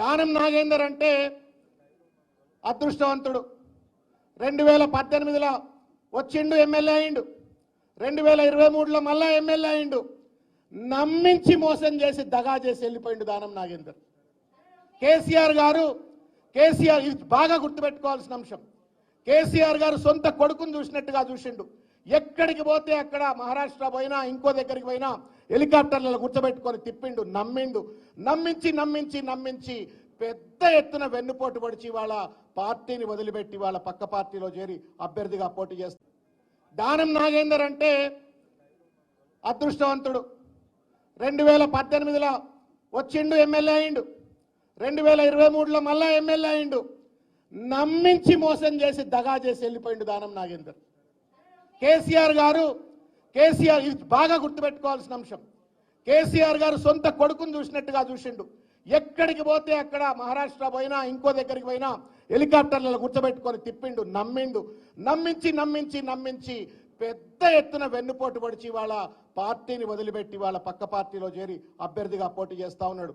దానం నాగేందర్ అంటే అదృష్టవంతుడు. 2018లో వచ్చిండు, ఎమ్మెల్యే అయిండు. 2023లో మళ్ళా ఎమ్మెల్యే అయిండు. నమ్మించి మోసం చేసి దగా చేసి వెళ్ళిపోయిండు దానం నాగేందర్. కేసీఆర్ ఇది బాగా గుర్తుపెట్టుకోవాల్సిన అంశం. కేసీఆర్ గారు సొంత కొడుకును చూసినట్టుగా చూసిండు. ఎక్కడికి పోతే అక్కడ మహారాష్ట్ర పోయినా ఇంకో దగ్గరికి పోయినా హెలికాప్టర్లలో కూర్చోబెట్టుకొని తిప్పిండు, నమ్మించి పెద్ద ఎత్తున వెన్నుపోటు పొడిచి వాళ్ళ పార్టీని వదిలిపెట్టి వాళ్ళ పక్క పార్టీలో చేరి అభ్యర్థిగా పోటీ చేస్తారు. దానం నాగేందర్ అంటే అదృష్టవంతుడు. 2018లో వచ్చిండు, ఎమ్మెల్యే అయిండు. 2023లో మళ్ళా ఎమ్మెల్యే అయిండు. నమ్మించి మోసం చేసి దగా చేసి వెళ్ళిపోయిండు దానం నాగేందర్. కేసీఆర్ ఇది బాగా గుర్తుపెట్టుకోవాల్సిన అంశం. కేసీఆర్ గారు సొంత కొడుకును చూసినట్టుగా చూసిండు. ఎక్కడికి పోతే అక్కడ మహారాష్ట్ర పోయినా ఇంకో దగ్గరికి పోయినా హెలికాప్టర్లలో కూర్చోబెట్టుకొని తిప్పిండు, నమ్మించి పెద్ద ఎత్తున వెన్నుపోటు పొడిచి వాళ్ళ పార్టీని వదిలిపెట్టి వాళ్ళ పక్క పార్టీలో చేరి అభ్యర్థిగా పోటీ చేస్తా ఉన్నాడు.